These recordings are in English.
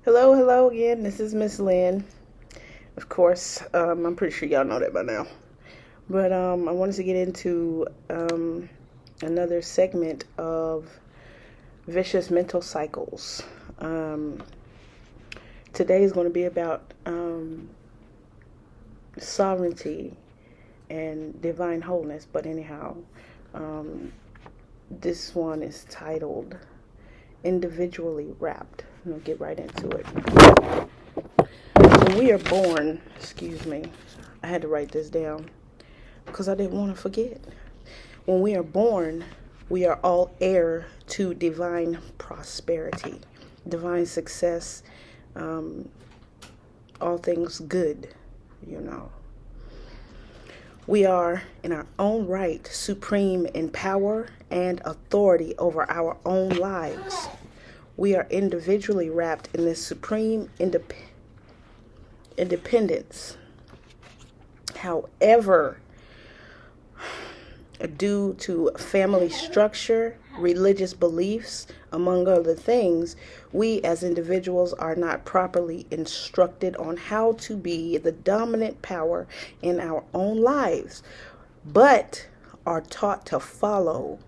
Hello again. This is Miss Lynn. Of course, I'm pretty sure y'all know that by now. But I wanted to get into another segment of vicious mental cycles. Um, Today is going to be about sovereignty and divine wholeness. But anyhow, um, this one is titled Individually Wrapped. I'll get right into it. When we are born, excuse me, I had to write this down because I didn't want to forget. When we are born, we are all heir to divine prosperity, divine success, all things good, you know. We are, in our own right, supreme in power and authority over our own lives. We are individually wrapped in this supreme independence. However, due to family structure, religious beliefs, among other things, we as individuals are not properly instructed on how to be the dominant power in our own lives, but are taught to follow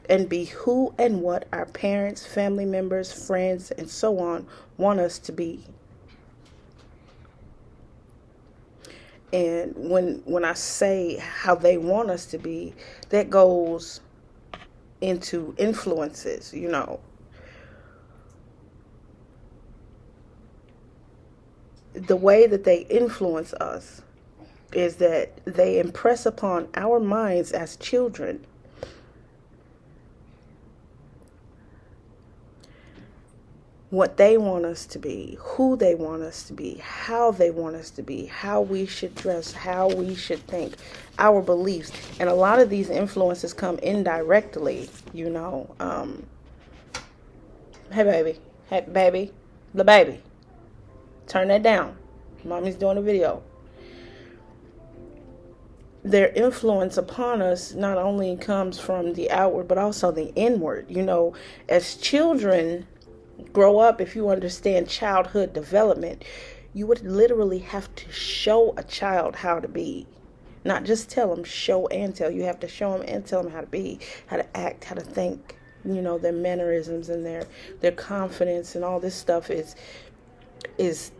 and be who and what our parents, family members, friends, and so on want us to be. And when I say how they want us to be, that goes into influences, you know. The way that they influence us is that they impress upon our minds as children what they want us to be, who they want us to be, how they want us to be, how we should dress, how we should think, our beliefs. And a lot of these influences come indirectly, you know. Hey baby, the baby, turn that down. Mommy's doing a video. Their influence upon us not only comes from the outward, but also the inward. You know, as children grow up, if you understand childhood development, you would literally have to show a child how to be. Not just tell them, show and tell. You have to show them and tell them how to be, how to act, how to think. You know, their mannerisms and their confidence and all this stuff is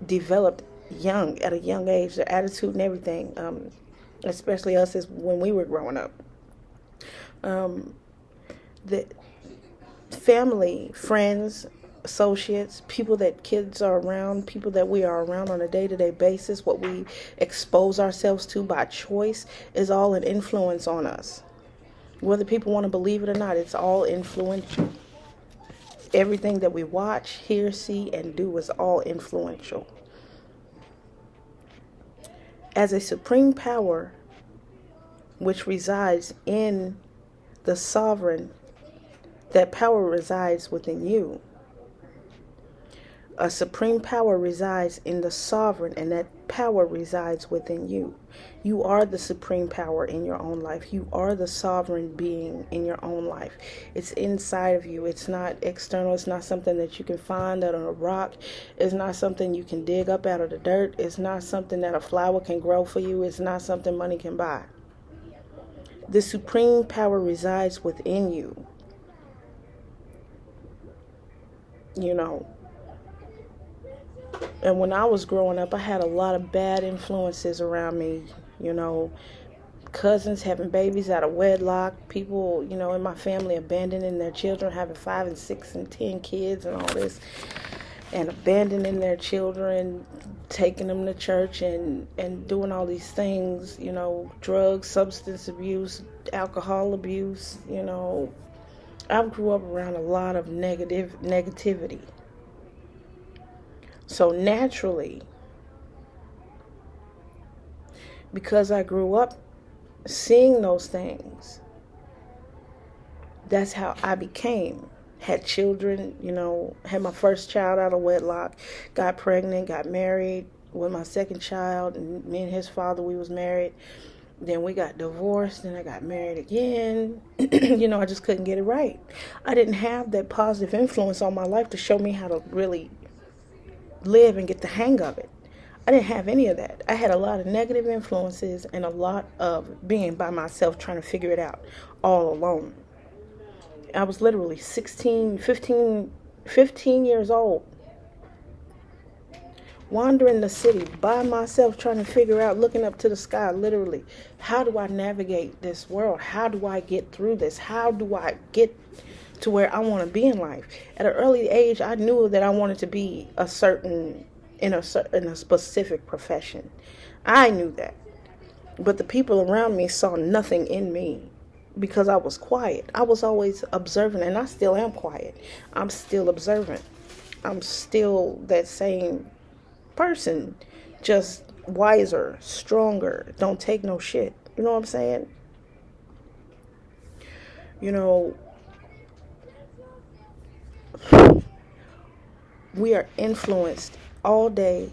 developed young, at a young age. Their attitude and everything, especially us as when we were growing up. The family, friends, associates, people that kids are around, people that we are around on a day-to-day basis, what we expose ourselves to by choice is all an influence on us. Whether people want to believe it or not, it's all influential. Everything that we watch, hear, see, and do is all influential. As a supreme power which resides in the sovereign, that power resides within you. A supreme power resides in the sovereign, and that power resides within you. You are the supreme power in your own life. You are the sovereign being in your own life. It's inside of you. It's not external. It's not something that you can find under a rock. It's not something you can dig up out of the dirt. It's not something that a flower can grow for you. It's not something money can buy. The supreme power resides within you. You know, and when I was growing up, I had a lot of bad influences around me, you know, cousins having babies out of wedlock, people, you know, in my family abandoning their children, having 5 and 6 and 10 kids and all this, and abandoning their children, taking them to church and doing all these things, you know, drugs, substance abuse, alcohol abuse, you know. I grew up around a lot of negativity. So naturally, because I grew up seeing those things, that's how I became. Had children, you know, had my first child out of wedlock, got pregnant, got married with my second child, and me and his father, we was married. Then we got divorced, and I got married again. You know, I just couldn't get it right. I didn't have that positive influence on my life to show me how to really live and get the hang of it. I didn't have any of that. I had a lot of negative influences and a lot of being by myself trying to figure it out all alone. I was literally 15 years old, wandering the city by myself trying to figure out, looking up to the sky, literally, how do I navigate this world? How do I get through this? How do I get to where I want to be in life? At an early age, I knew that I wanted to be in a specific profession. I knew that. But the people around me saw nothing in me because I was quiet. I was always observant, and I still am quiet. I'm still observant. I'm still that same person, just wiser, stronger, don't take no shit. You know what I'm saying? You know, we are influenced all day,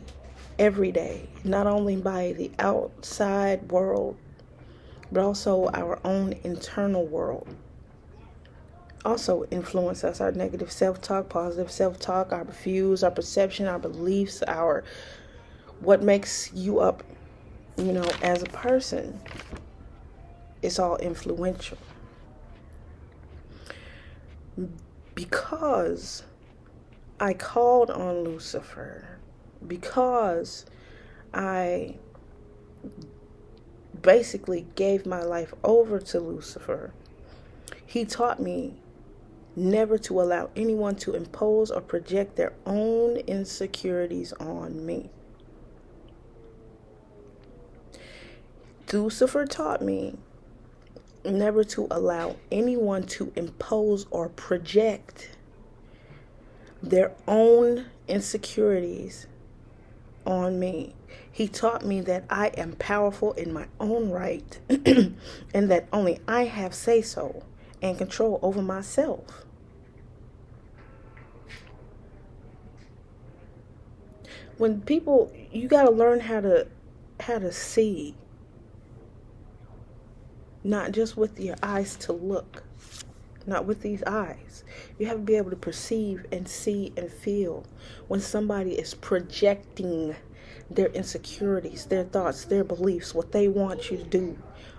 every day, not only by the outside world, but also our own internal world. Also influence us, our negative self-talk, positive self-talk, our views, our perception, our beliefs, our what makes you up, as a person. It's all influential. Because I called on Lucifer, because I basically gave my life over to Lucifer, he taught me never to allow anyone to impose or project their own insecurities on me. Lucifer taught me never to allow anyone to impose or project their own insecurities on me. He taught me that I am powerful in my own right and that only I have say-so and control over myself. When people, you got to learn how to see, not just with your eyes to look, not with these eyes. You have to be able to perceive and see and feel when somebody is projecting their insecurities, their thoughts, their beliefs, what they want you to do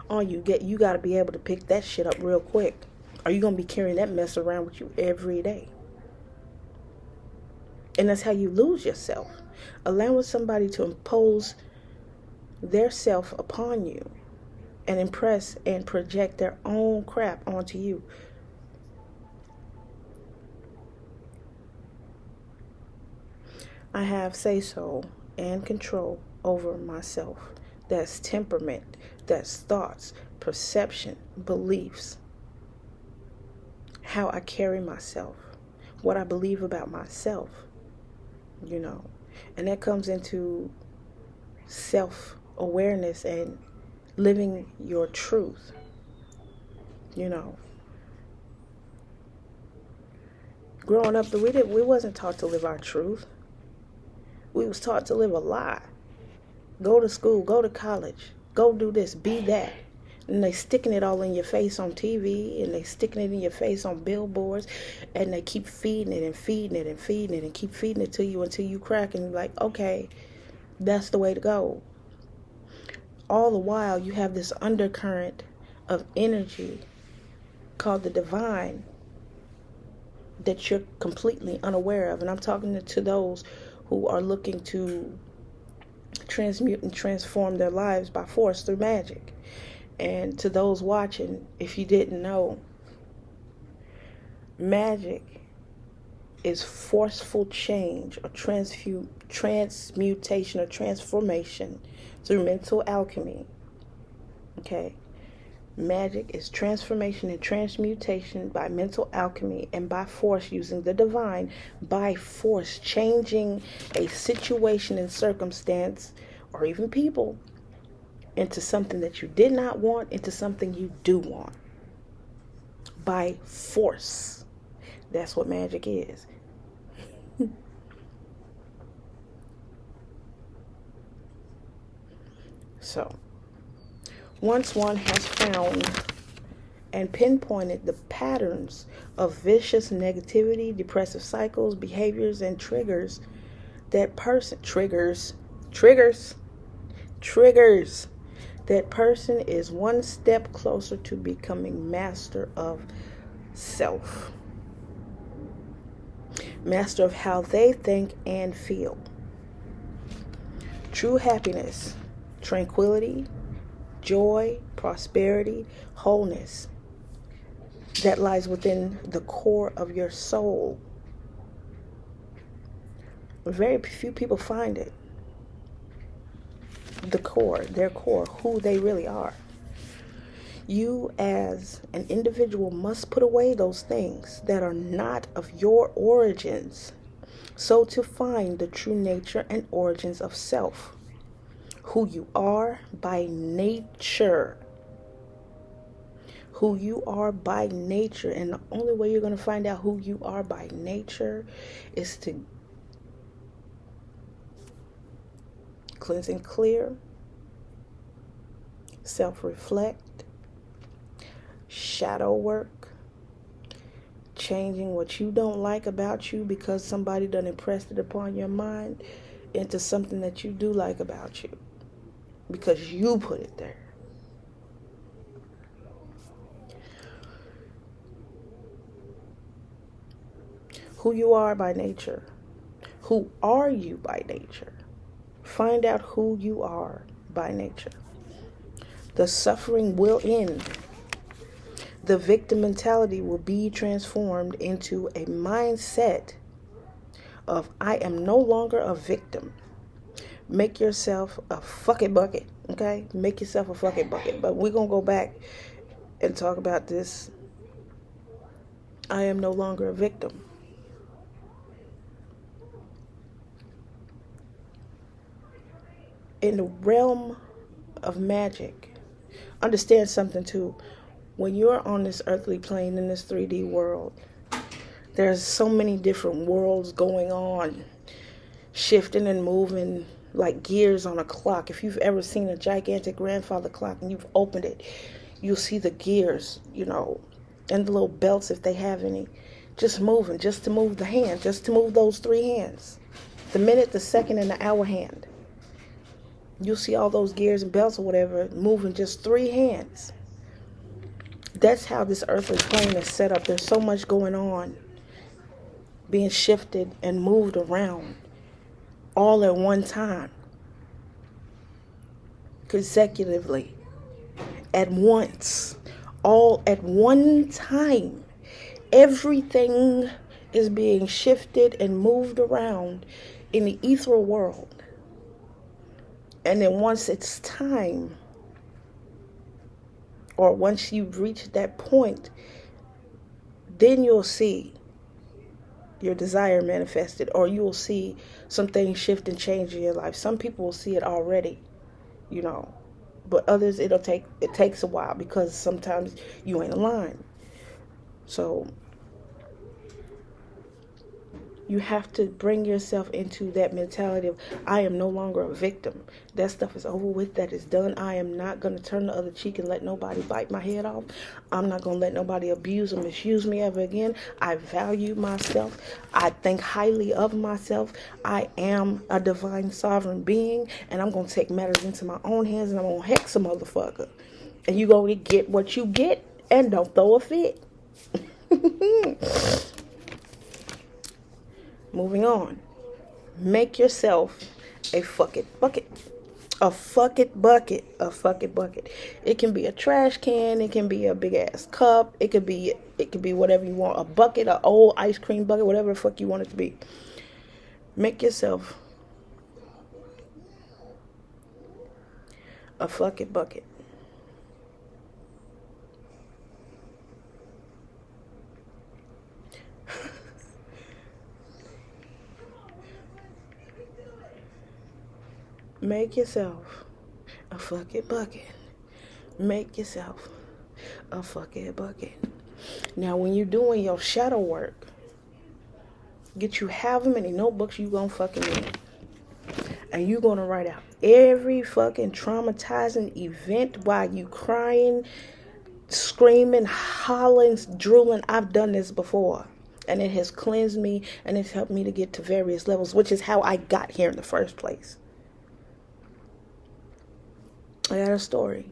on you. You got to be able to pick that shit up real quick, or you're going to be carrying that mess around with you every day. And that's how you lose yourself. Allowing somebody to impose their self upon you and impress and project their own crap onto you. I have say-so and control over myself. That's temperament, that's thoughts, perception, beliefs, how I carry myself, what I believe about myself, And that comes into self-awareness and living your truth, Growing up, we wasn't taught to live our truth. We was taught to live a lie. Go to school, go to college, go do this, be that. And they sticking it all in your face on TV, and they sticking it in your face on billboards, and they keep feeding it and feeding it and feeding it and keep feeding it to you until you crack and you're like, okay, that's the way to go. All the while, you have this undercurrent of energy called the divine that you're completely unaware of. And I'm talking to those who are looking to transmute and transform their lives by force through magic. And to those watching, if you didn't know, magic is forceful change or transmutation or transformation through mental alchemy. Okay? Magic is transformation and transmutation by mental alchemy and by force, using the divine by force, changing a situation and circumstance or even people into something that you did not want into something you do want by force. That's what magic is. So, once one has found and pinpointed the patterns of vicious negativity, depressive cycles, behaviors, and triggers that person triggers. That person is one step closer to becoming master of self. Master of how they think and feel. True happiness, tranquility, joy, prosperity, wholeness, that lies within the core of your soul. Very few people find it. The core, their core, who they really are. You as an individual must put away those things that are not of your origins, so to find the true nature and origins of self, who you are by nature. Who you are by nature. And the only way you're going to find out who you are by nature is to cleanse and clear, self-reflect, shadow work, changing what you don't like about you because somebody done impressed it upon your mind into something that you do like about you because you put it there. Who you are by nature. Who are you by nature? Find out who you are by nature. The suffering will end. The victim mentality will be transformed into a mindset of I am no longer a victim. Make yourself a fucking bucket, okay? Make yourself a fucking bucket. But we're going to go back and talk about this. I am no longer a victim. In the realm of magic, understand something too. When you're on this earthly plane in this 3D world, there's so many different worlds going on, shifting and moving like gears on a clock. If you've ever seen a gigantic grandfather clock and you've opened it, you'll see the gears, and the little belts if they have any, just moving, just to move the hand, just to move those 3 hands. The minute, the second, and the hour hand. You'll see all those gears and belts or whatever moving just 3 hands. That's how this earthly plane is set up. There's so much going on, being shifted and moved around all at one time, consecutively, at once, all at one time. Everything is being shifted and moved around in the ethereal world. And then once it's time, or once you've reached that point, then you'll see your desire manifested, or you will see some things shift and change in your life. Some people will see it already, but others it takes a while because sometimes you ain't aligned. So you have to bring yourself into that mentality of, I am no longer a victim. That stuff is over with. That is done. I am not going to turn the other cheek and let nobody bite my head off. I'm not going to let nobody abuse or misuse me ever again. I value myself. I think highly of myself. I am a divine sovereign being, and I'm going to take matters into my own hands, and I'm going to hex a motherfucker. And you're going to get what you get, and don't throw a fit. Moving on. Make yourself a fucking bucket. A fucking bucket. A fucking bucket. It can be a trash can. It can be a big ass cup. It could be whatever you want. A bucket, an old ice cream bucket, whatever the fuck you want it to be. Make yourself a fucking bucket. Make yourself a fucking bucket. Make yourself a fucking bucket. Now, when you're doing your shadow work, get you however many notebooks you gonna fucking need. And you're gonna write out every fucking traumatizing event while you crying, screaming, hollering, drooling. I've done this before. And it has cleansed me, and it's helped me to get to various levels, which is how I got here in the first place. I got a story.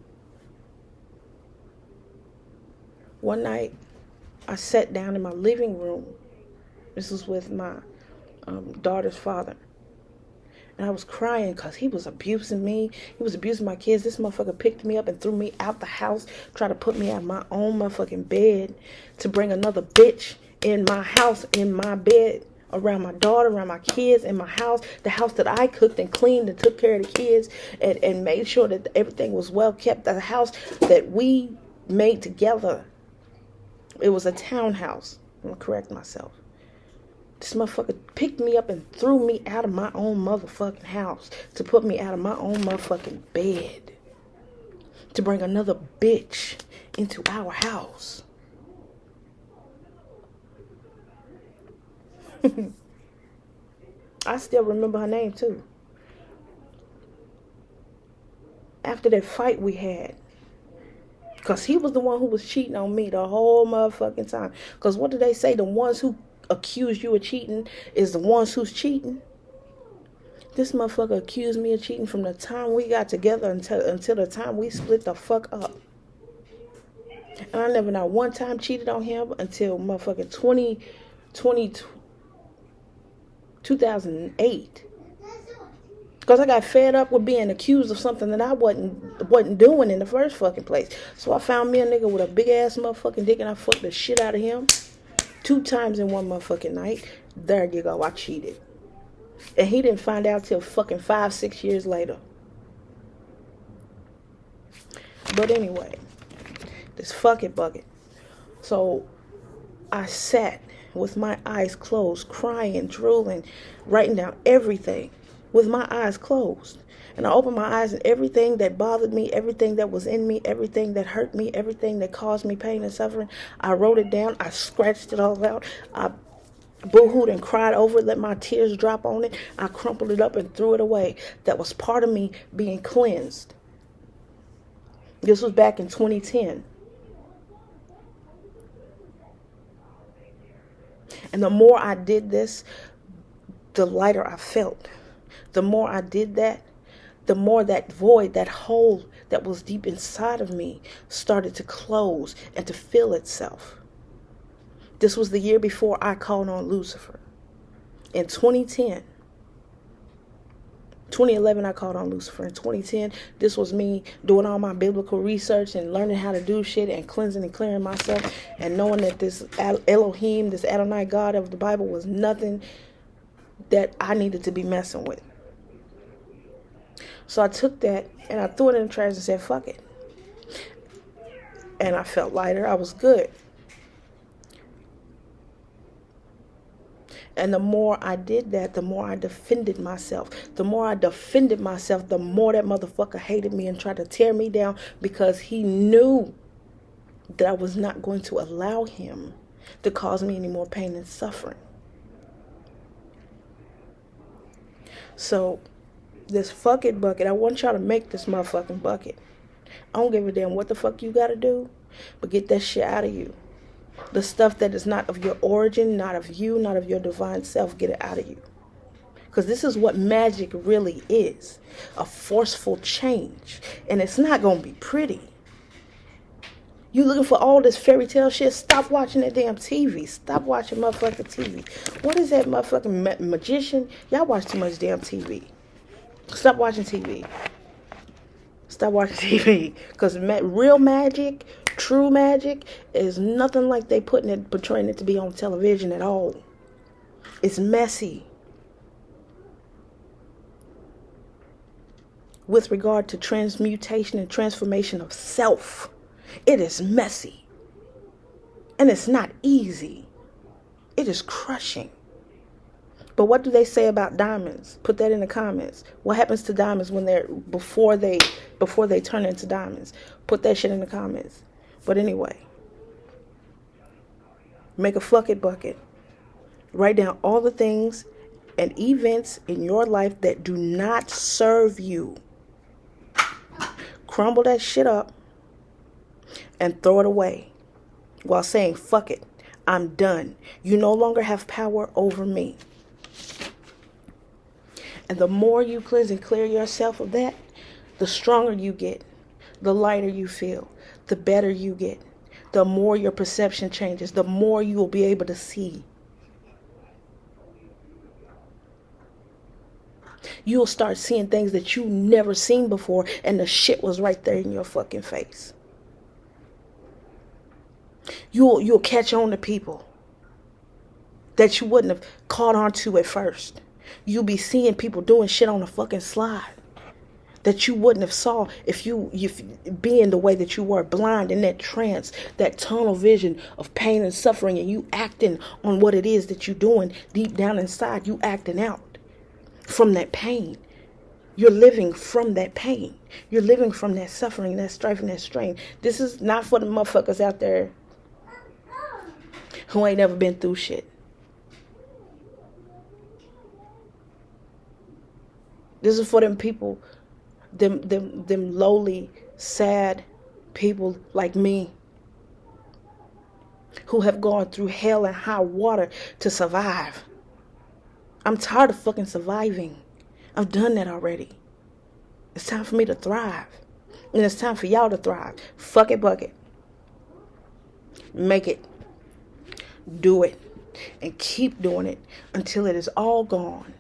One night, I sat down in my living room. This was with my daughter's father. And I was crying because he was abusing me. He was abusing my kids. This motherfucker picked me up and threw me out the house, tried to put me out of my own motherfucking bed to bring another bitch in my house, in my bed, around my daughter, around my kids, in my house, the house that I cooked and cleaned and took care of the kids and made sure that everything was well kept. The house that we made together. It was a townhouse. I'm going to correct myself. This motherfucker picked me up and threw me out of my own motherfucking house to put me out of my own motherfucking bed to bring another bitch into our house. I still remember her name too. After that fight we had, because he was the one who was cheating on me the whole motherfucking time. Because what do they say? The ones who accuse you of cheating is the ones who's cheating. This motherfucker accused me of cheating from the time we got together until the time we split the fuck up. And I never not one time cheated on him until motherfucking 2008. Because I got fed up with being accused of something that I wasn't doing in the first fucking place. So I found me a nigga with a big ass motherfucking dick and I fucked the shit out of him 2 times in one motherfucking night. There you go, I cheated. And he didn't find out till fucking 5-6 years later. But anyway, this fuck it bucket. So I sat with my eyes closed, crying, drooling, writing down everything with my eyes closed. And I opened my eyes and everything that bothered me, everything that was in me, everything that hurt me, everything that caused me pain and suffering, I wrote it down. I scratched it all out. I boo-hooed and cried over it, let my tears drop on it. I crumpled it up and threw it away. That was part of me being cleansed. This was back in 2010. And the more I did this, the lighter I felt. The more I did that, the more that void, that hole that was deep inside of me started to close and to fill itself. This was the year before I called on Lucifer. In 2011, I called on Lucifer. In 2010, this was me doing all my biblical research and learning how to do shit and cleansing and clearing myself and knowing that this Elohim, this Adonai God of the Bible was nothing that I needed to be messing with. So I took that and I threw it in the trash and said, fuck it. And I felt lighter. I was good. And the more I did that, the more I defended myself. The more I defended myself, the more that motherfucker hated me and tried to tear me down because he knew that I was not going to allow him to cause me any more pain and suffering. So this fuck it bucket, I want y'all to make this motherfucking bucket. I don't give a damn what the fuck you gotta do, but get that shit out of you. The stuff that is not of your origin, not of you, not of your divine self, get it out of you. Because this is what magic really is. A forceful change. And it's not going to be pretty. You looking for all this fairy tale shit? Stop watching that damn TV. Stop watching motherfucking TV. What is that motherfucking magician? Y'all watch too much damn TV. Stop watching TV. Stop watching TV. Because real magic, true magic, is nothing like they portraying it to be on television at all. It's messy. With regard to transmutation and transformation of self, it is messy. And it's not easy. It is crushing. But what do they say about diamonds? Put that in the comments. What happens to diamonds when they're before they turn into diamonds? Put that shit in the comments. But anyway, make a fuck it bucket. Write down all the things and events in your life that do not serve you. Crumble that shit up and throw it away while saying, fuck it. I'm done. You no longer have power over me. And the more you cleanse and clear yourself of that, the stronger you get, the lighter you feel, the better you get, the more your perception changes, the more you will be able to see. You'll start seeing things that you never seen before, and the shit was right there in your fucking face. You'll catch on to people that you wouldn't have caught on to at first. You'll be seeing people doing shit on the fucking slide that you wouldn't have saw if you being the way that you were, blind in that trance, that tunnel vision of pain and suffering, and you acting on what it is that you're doing deep down inside. You acting out from that pain. You're living from that pain. You're living from that suffering, that strife, and that strain. This is not for the motherfuckers out there who ain't never been through shit. This is for them people, them lowly, sad people like me who have gone through hell and high water to survive. I'm tired of fucking surviving. I've done that already. It's time for me to thrive. And it's time for y'all to thrive. Fuck it, bucket. Make it. Do it. And keep doing it until it is all gone.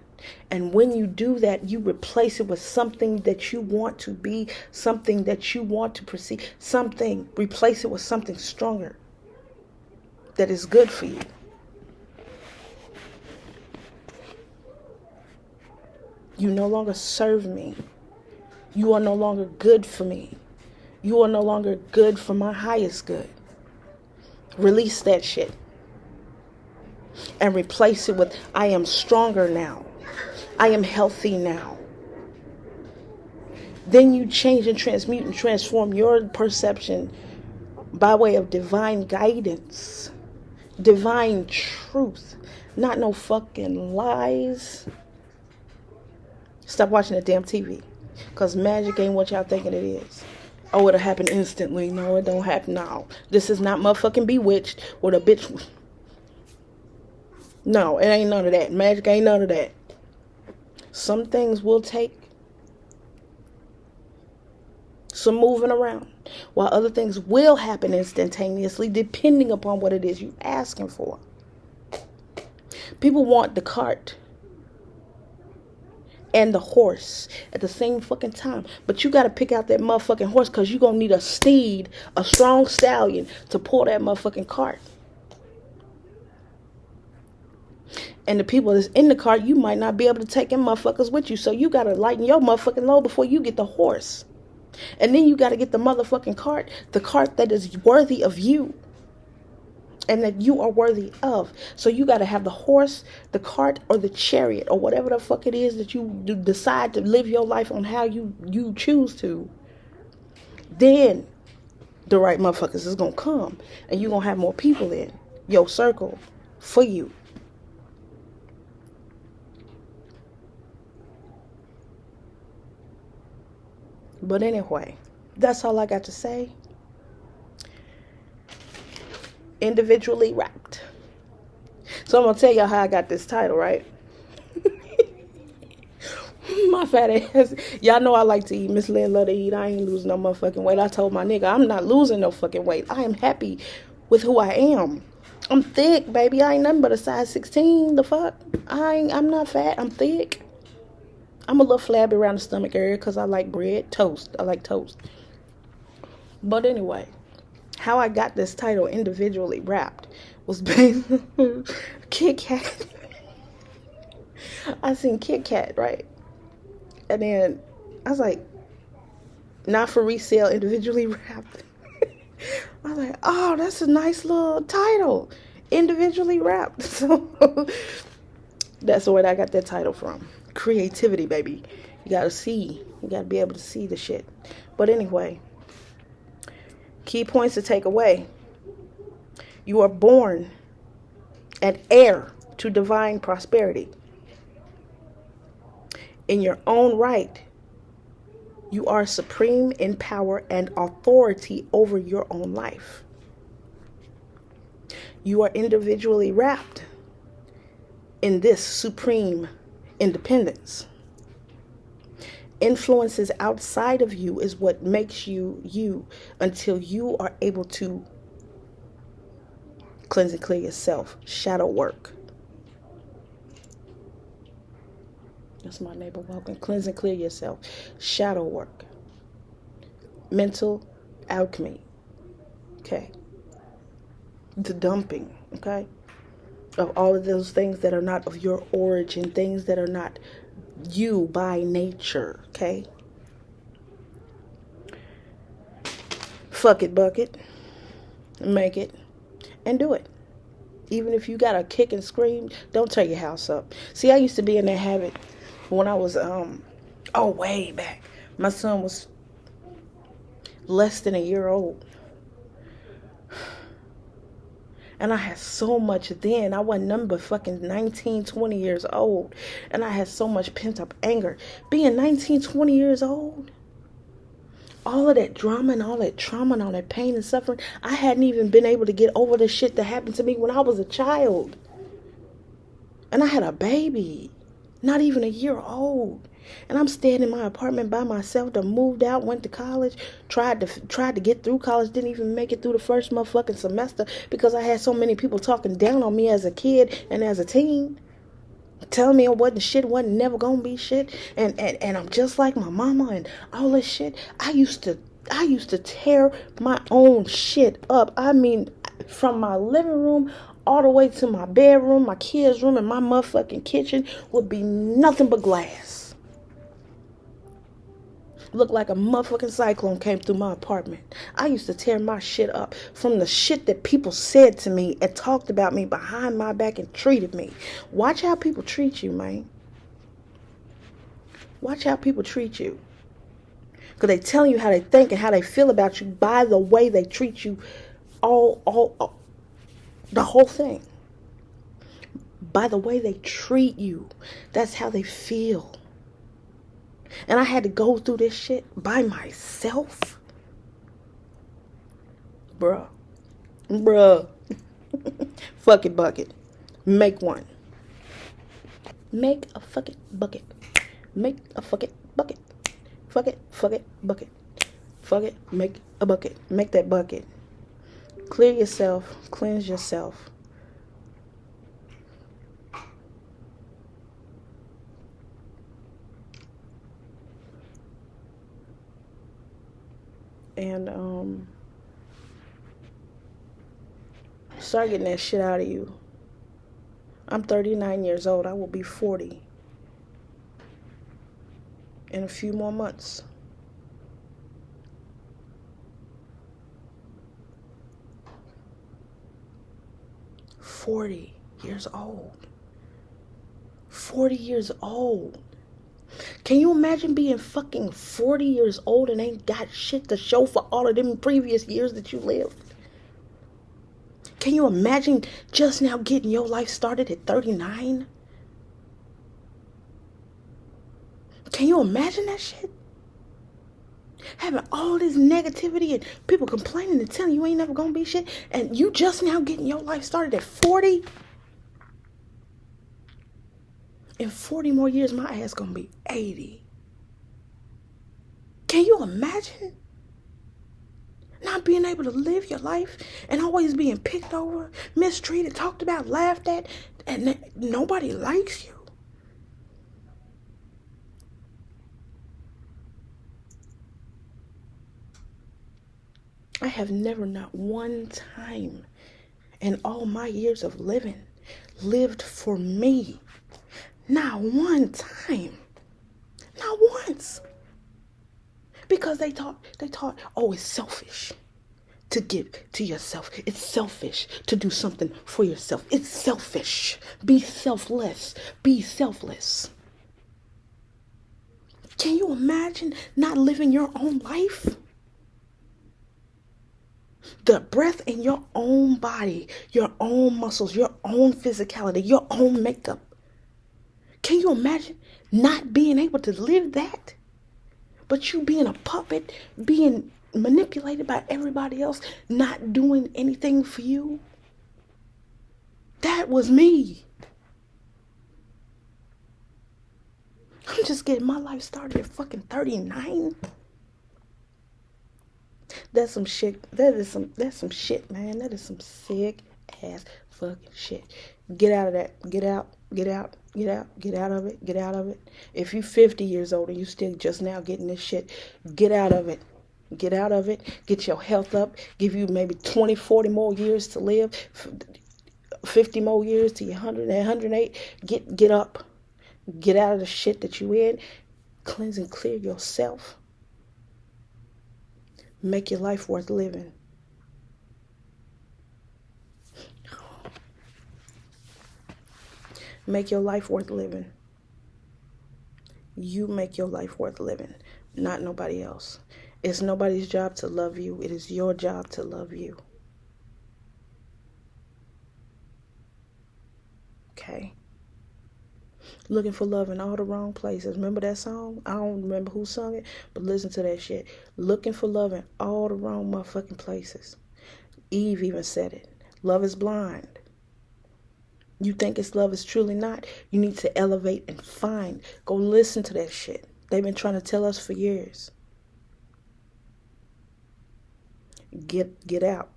And when you do that, you replace it with something that you want to be, something that you want to perceive, something. Replace it with something stronger that is good for you. You no longer serve me. You are no longer good for me. You are no longer good for my highest good. Release that shit. And replace it with, I am stronger now. I am healthy now. Then you change and transmute and transform your perception by way of divine guidance. Divine truth. Not no fucking lies. Stop watching the damn TV. Because magic ain't what y'all thinking it is. Oh, it'll happen instantly. No, it don't happen now. This is not motherfucking Bewitched or the bitch. No, it ain't none of that. Magic ain't none of that. Some things will take some moving around, while other things will happen instantaneously depending upon what it is you're asking for. People want the cart and the horse at the same fucking time. But you got to pick out that motherfucking horse, because you're going to need a steed, a strong stallion to pull that motherfucking cart. And the people that's in the cart, you might not be able to take them motherfuckers with you. So you got to lighten your motherfucking load before you get the horse. And then you got to get the motherfucking cart, the cart that is worthy of you. And that you are worthy of. So you got to have the horse, the cart, or the chariot, or whatever the fuck it is that you decide to live your life on how you choose to. Then the right motherfuckers is going to come. And you're going to have more people in your circle for you. But anyway, that's all I got to say. Individually wrapped. So I'm going to tell y'all how I got this title, right? My fat ass. Y'all know I like to eat. Miss Lynn love to eat. I ain't losing no motherfucking weight. I told my nigga, I'm not losing no fucking weight. I am happy with who I am. I'm thick, baby. I ain't nothing but a size 16. The fuck? I'm not fat. I'm thick. I'm a little flabby around the stomach area because I like bread. Toast. I like toast. But anyway, how I got this title, Individually Wrapped, was based on Kit Kat. I seen Kit Kat, right? And then I was like, not for resale, individually wrapped. I was like, oh, that's a nice little title. Individually wrapped. So that's where I got that title from. Creativity, baby. You gotta see. You gotta be able to see the shit. But anyway, key points to take away. You are born an heir to divine prosperity. In your own right, you are supreme in power and authority over your own life. You are individually wrapped in this supreme independence. Influences outside of you is what makes you you until you are able to cleanse and clear yourself. Shadow work. That's my neighbor. Welcome. Cleanse and clear yourself. Shadow work. Mental alchemy. Okay. The dumping. Okay. Of all of those things that are not of your origin. Things that are not you by nature. Okay. Fuck it, bucket. Make it. And do it. Even if you gotta kick and scream, don't tear your house up. See, I used to be in that habit when I was, way back. My son was less than a year old. And I had so much then. I wasn't nothing but fucking 19, 20 years old. And I had so much pent up anger. Being 19, 20 years old, all of that drama and all that trauma and all that pain and suffering, I hadn't even been able to get over the shit that happened to me when I was a child. And I had a baby, not even a year old. And I'm staying in my apartment by myself. Done moved out, went to college, tried to get through college, didn't even make it through the first motherfucking semester because I had so many people talking down on me as a kid and as a teen. Telling me it wasn't shit, wasn't never gonna be shit, and I'm just like my mama and all this shit. I used to tear my own shit up. I mean, from my living room all the way to my bedroom, my kids' room, and my motherfucking kitchen would be nothing but glass. Looked like a motherfucking cyclone came through my apartment. I used to tear my shit up from the shit that people said to me and talked about me behind my back and treated me. Watch how people treat you, man. Watch how people treat you. Because they telling you how they think and how they feel about you by the way they treat you. All the whole thing. By the way they treat you. That's how they feel. And I had to go through this shit by myself. Bruh. Fuck it, bucket. Make one. Make a fucking bucket. Make a fucking bucket. Fuck it, bucket. Fuck it, make a bucket. Make that bucket. Clear yourself. Cleanse yourself. And start getting that shit out of you. I'm 39 years old. I will be 40 in a few more months. $40 years old. 40 years old. Can you imagine being fucking 40 years old and ain't got shit to show for all of them previous years that you lived? Can you imagine just now getting your life started at 39? Can you imagine that shit? Having all this negativity and people complaining and telling you ain't never gonna be shit, and you just now getting your life started at 40? In 40 more years, my ass gonna be 80. Can you imagine not being able to live your life and always being picked over, mistreated, talked about, laughed at, and nobody likes you? I have never, not one time in all my years of living, lived for me. Not one time. Not once. Because they taught, oh, it's selfish to give to yourself. It's selfish to do something for yourself. It's selfish. Be selfless. Be selfless. Can you imagine not living your own life? The breath in your own body, your own muscles, your own physicality, your own makeup. Can you imagine not being able to live that? But you being a puppet, being manipulated by everybody else, not doing anything for you? That was me. I'm just getting my life started at fucking 39. That's some shit. That's some shit, man. That is some sick ass fucking shit. Get out of that. Get out. Get out. Get out. Get out of it. Get out of it. If you 50 years old and you still just now getting this shit, get out of it. Get out of it. Get your health up. Give you maybe 20, 40 more years to live. 50 more years to your 100 and 108. Get up. Get out of the shit that you in. Cleanse and clear yourself. Make your life worth living. Make your life worth living. You make your life worth living, not nobody else. It's nobody's job to love you. It is your job to love you. Okay? Looking for love in all the wrong places. Remember that song? I don't remember who sung it, but listen to that shit. Looking for love in all the wrong motherfucking places. Eve even said it. Love is blind. You think it's love, is truly not. You need to elevate and find. Go listen to that shit. They've been trying to tell us for years. Get out.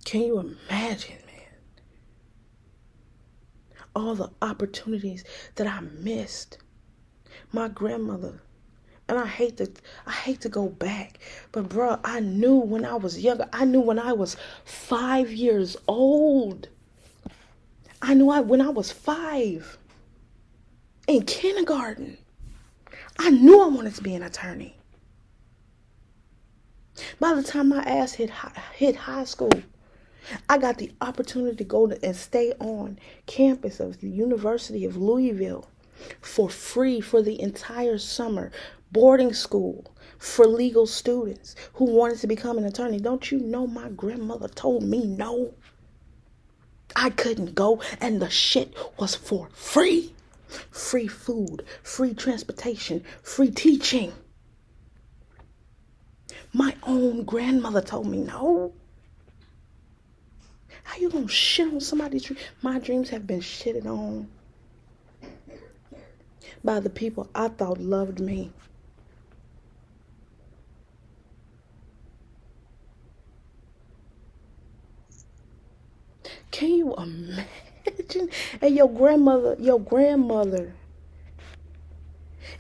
Can you imagine, man? All the opportunities that I missed. My grandmother. And I hate to go back. But bro, I knew when I was younger. I knew when I was 5 years old. I knew when I was 5. In kindergarten. I knew I wanted to be an attorney. By the time my ass hit high school, I got the opportunity to go and stay on campus of the University of Louisville for free for the entire summer. Boarding school for legal students who wanted to become an attorney. Don't you know my grandmother told me no? I couldn't go, and the shit was for free. Free food, free transportation, free teaching. My own grandmother told me no. How you gonna shit on somebody's dream? My dreams have been shitted on by the people I thought loved me. Can you imagine? And your grandmother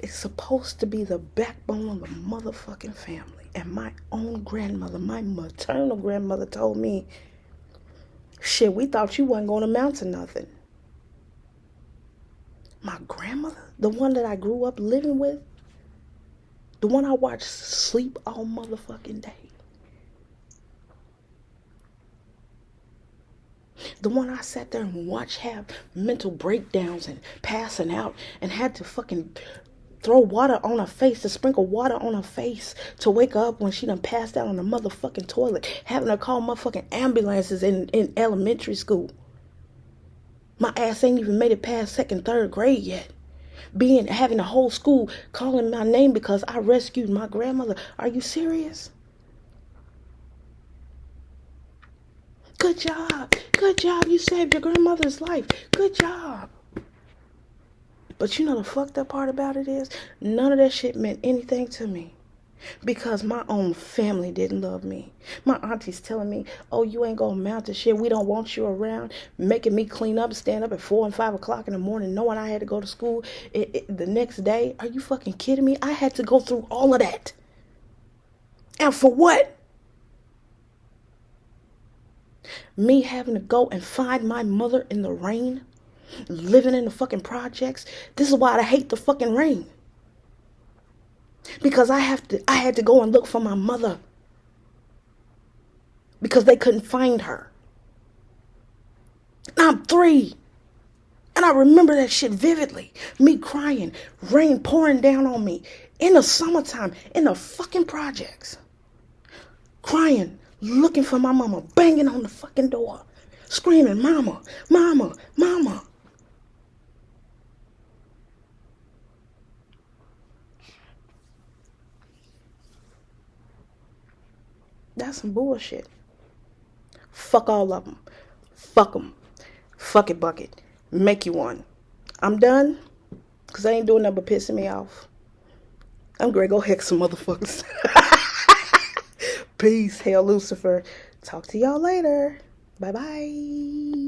is supposed to be the backbone of the motherfucking family. And my own grandmother, my maternal grandmother told me, shit, we thought you wasn't going to amount to nothing. My grandmother, the one that I grew up living with, the one I watched sleep all motherfucking day. The one I sat there and watched have mental breakdowns and passing out and had to fucking throw water on her face, to sprinkle water on her face to wake her up when she done passed out on the motherfucking toilet, having to call motherfucking ambulances in elementary school. My ass ain't even made it past second, third grade yet. Having the whole school calling my name because I rescued my grandmother. Are you serious? Good job. Good job. You saved your grandmother's life. Good job. But you know the fucked up part about it is, none of that shit meant anything to me. Because my own family didn't love me. My auntie's telling me, oh, you ain't gonna amount to shit. We don't want you around. Making me clean up, stand up at 4 and 5 o'clock in the morning, knowing I had to go to school the next day. Are you fucking kidding me? I had to go through all of that. And for what? Me having to go and find my mother in the rain, living in the fucking projects. This is why I hate the fucking rain. Because I had to go and look for my mother. Because they couldn't find her. And I'm 3. And I remember that shit vividly. Me crying, rain pouring down on me in the summertime, in the fucking projects. Crying, looking for my mama, banging on the fucking door, screaming, mama, mama, mama. That's some bullshit. Fuck all of them. Fuck them. Fuck it, bucket. Make you one. I'm done. Because I ain't doing nothing but pissing me off. I'm gonna go heck some motherfuckers. Peace. Hail Lucifer. Talk to y'all later. Bye-bye.